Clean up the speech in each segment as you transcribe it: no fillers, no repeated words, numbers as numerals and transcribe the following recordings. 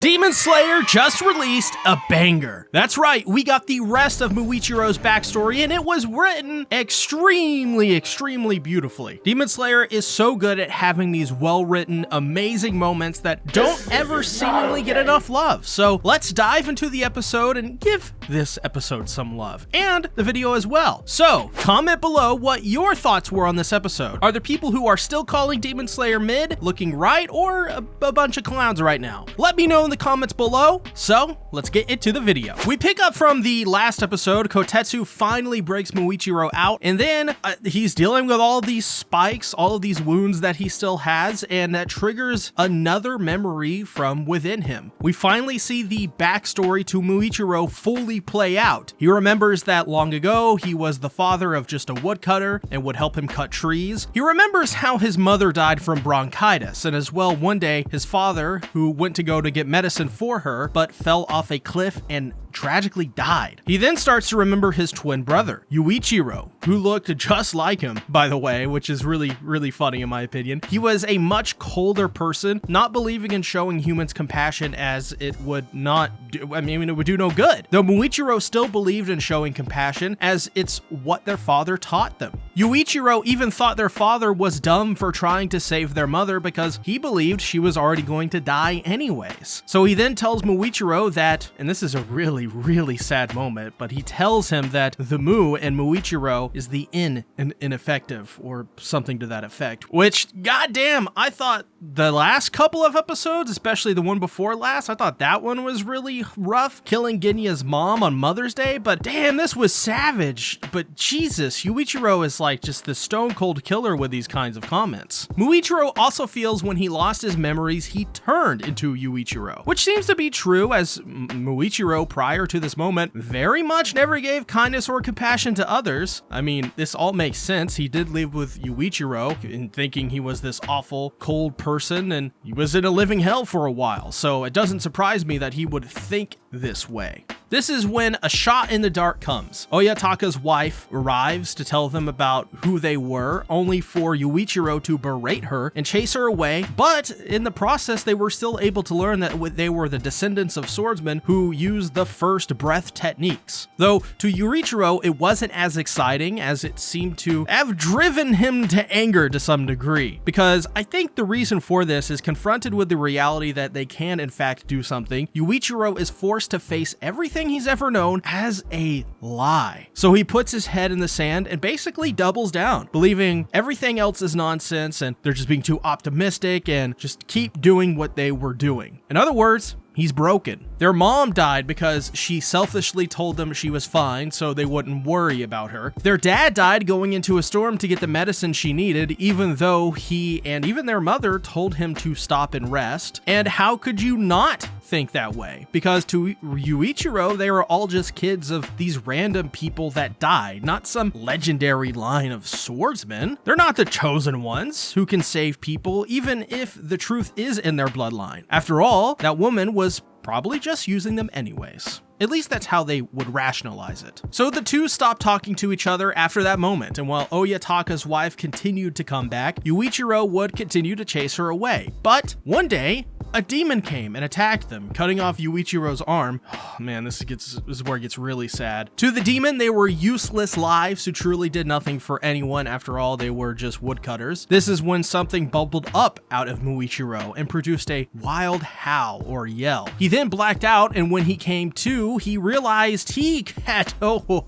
Demon Slayer just released a banger. That's right, we got the rest of Muichirou's backstory, and it was written extremely beautifully. Demon Slayer is so good at having these well-written, amazing moments that don't ever seemingly get enough love. So let's dive into the episode and give this episode some love, and the video as well. So comment below what your thoughts were on this episode. Are there people who are still calling Demon Slayer mid, looking right, or a bunch of clowns right now? Let me know in the comments below. So let's get into the video. We pick up from the last episode. Kotetsu finally breaks Muichirou out, and then he's dealing with all these spikes, all of these wounds that he still has, and that triggers another memory from within him. We finally see the backstory to Muichirou fully play out. He remembers that long ago he was the father of just a woodcutter and would help him cut trees. He remembers how his mother died from bronchitis, and as well one day his father, who went to go to get medicine for her, but fell off a cliff and tragically died. He then starts to remember his twin brother, Muichirou, who looked just like him, by the way, which is really funny in my opinion. He was a much colder person, not believing in showing humans compassion as it would not do, it would do no good. Though Muichirou still believed in showing compassion as it's what their father taught them. Muichirou even thought their father was dumb for trying to save their mother because he believed she was already going to die anyways. So he then tells Muichirou that, and this is a really sad moment, but he tells him that the Mu in Muichirou is the ineffective, or something to that effect, which, goddamn, I thought the last couple of episodes, especially the one before last, I thought that one was really rough, killing Ginya's mom on Mother's Day, but damn, this was savage. But Jesus, Muichirou is like just the stone cold killer with these kinds of comments. Muichirou also feels when he lost his memories, he turned into Yuichiro, which seems to be true, as Muichirou prior to this moment very much never gave kindness or compassion to others. I mean, this all makes sense. He did live with Yuichiro in thinking he was this awful, cold person, and he was in a living hell for a while, so it doesn't surprise me that he would think this way. This is when a shot in the dark comes. Oyataka's wife arrives to tell them about who they were, only for Yuichiro to berate her and chase her away, but in the process they were still able to learn that they were the descendants of swordsmen who used the first breath techniques. Though to Yuichiro it wasn't as exciting, as it seemed to have driven him to anger to some degree, because I think the reason for this is confronted with the reality that they can in fact do something. Yuichiro is forced to face everything he's ever known as a lie. So he puts his head in the sand and basically doubles down, believing everything else is nonsense and they're just being too optimistic and just keep doing what they were doing. In other words, he's broken. Their mom died because she selfishly told them she was fine so they wouldn't worry about her. Their dad died going into a storm to get the medicine she needed, even though he and even their mother told him to stop and rest. And how could you not think that way? Because to Yuichiro, they were all just kids of these random people that died, not some legendary line of swordsmen. They're not the chosen ones who can save people, even if the truth is in their bloodline. After all, that woman was probably just using them anyways. At least that's how they would rationalize it. So the two stopped talking to each other after that moment, and while Oyataka's wife continued to come back, Yuichiro would continue to chase her away. But one day, a demon came and attacked them, cutting off Yuichiro's arm. Oh, man, this is where it gets really sad. To the demon, they were useless lives who truly did nothing for anyone. After all, they were just woodcutters. This is when something bubbled up out of Muichiro and produced a wild howl or yell. He then blacked out, and when he came to, he realized he had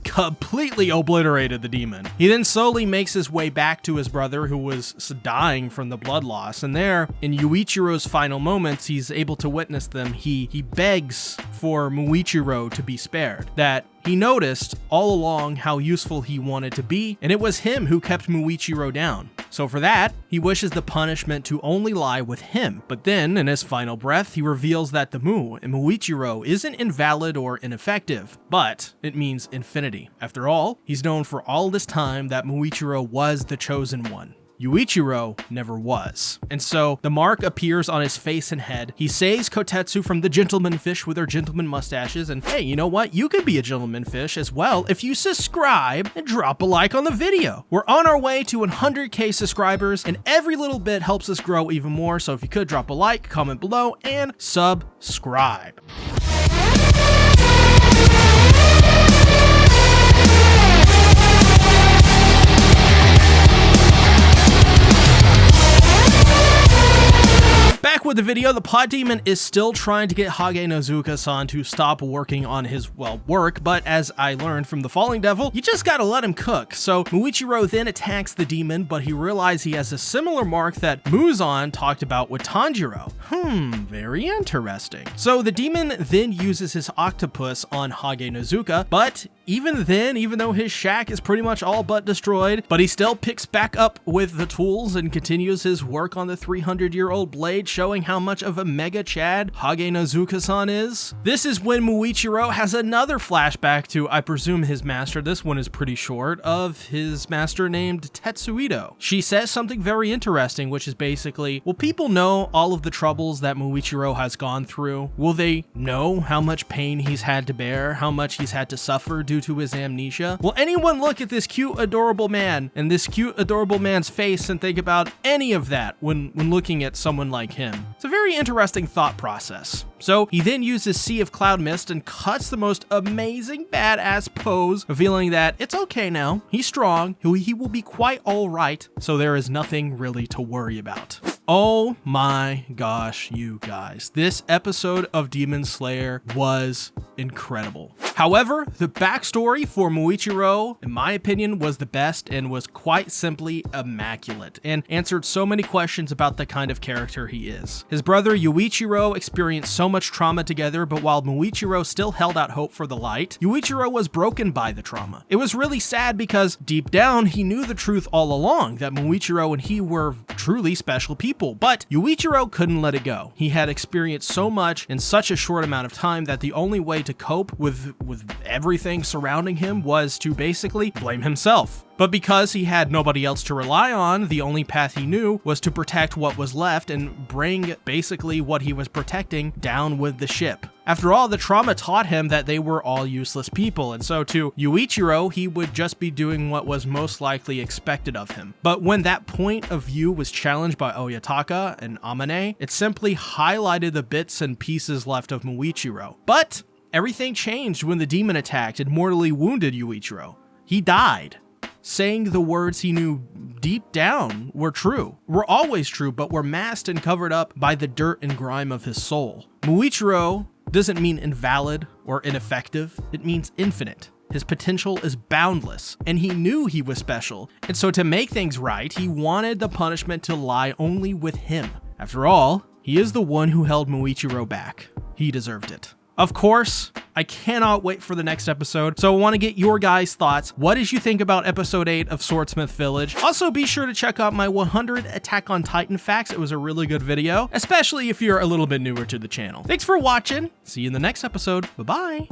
completely obliterated the demon. He then slowly makes his way back to his brother, who was dying from the blood loss, and there, in Yuichiro's final moments, he's able to witness them. He begs for Muichiro to be spared, that he noticed all along how useful he wanted to be, and it was him who kept Muichiro down. So for that, he wishes the punishment to only lie with him. But then, in his final breath, he reveals that the Mu in Muichiro isn't invalid or ineffective, but it means infinity. After all, he's known for all this time that Muichiro was the chosen one. Muichirou never was. And so the mark appears on his face and head. He saves Kotetsu from the gentleman fish with their gentleman mustaches, and hey, you know what? You could be a gentleman fish as well if you subscribe and drop a like on the video. We're on our way to 100k subscribers, and every little bit helps us grow even more, so if you could drop a like, comment below, and subscribe. Back with the video, the Pod Demon is still trying to get Hage Nozuka-san to stop working on his, well, work, but as I learned from the Falling Devil, you just gotta let him cook. So Muichirou then attacks the demon, but he realizes he has a similar mark that Muzan talked about with Tanjiro. Very interesting. So the demon then uses his octopus on Hage Nozuka, but even then, even though his shack is pretty much all but destroyed, but he still picks back up with the tools and continues his work on the 300-year-old blade, showing how much of a mega chad Hage Nozuka-san is. This is when Muichirou has another flashback to, I presume, his master. This one is pretty short, of his master named Tetsuido. She says something very interesting, which is basically, will people know all of the troubles that Muichirou has gone through? Will they know how much pain he's had to bear, how much he's had to suffer due to his amnesia? Will anyone look at this cute, adorable man and this cute, adorable man's face and think about any of that when looking at someone like him? It's a very interesting thought process. So he then uses Sea of Cloud Mist and cuts the most amazing badass pose, revealing that it's okay now, he's strong, he will be quite alright, so there is nothing really to worry about. Oh my gosh, you guys. This episode of Demon Slayer was incredible. However, the backstory for Muichirou, in my opinion, was the best and was quite simply immaculate and answered so many questions about the kind of character he is. His brother Yuichiro experienced so much trauma together, but while Muichirou still held out hope for the light, Yuichiro was broken by the trauma. It was really sad because deep down, he knew the truth all along, that Muichiro and he were truly special people, but Yuichiro couldn't let it go. He had experienced so much in such a short amount of time that the only way to cope with everything surrounding him was to basically blame himself. But because he had nobody else to rely on, the only path he knew was to protect what was left and bring basically what he was protecting down with the ship. After all, the trauma taught him that they were all useless people, and so to Yuichiro, he would just be doing what was most likely expected of him. But when that point of view was challenged by Oyataka and Amane, it simply highlighted the bits and pieces left of Muichiro. But everything changed when the demon attacked and mortally wounded Yuichiro. He died, saying the words he knew deep down were true, were always true, but were masked and covered up by the dirt and grime of his soul. Muichiro doesn't mean invalid or ineffective, it means infinite. His potential is boundless, and he knew he was special, and so to make things right, he wanted the punishment to lie only with him. After all, he is the one who held Muichiro back. He deserved it. Of course, I cannot wait for the next episode, so I want to get your guys' thoughts. What did you think about episode 8 of Swordsmith Village? Also, be sure to check out my 100 Attack on Titan facts. It was a really good video, especially if you're a little bit newer to the channel. Thanks for watching. See you in the next episode. Bye-bye.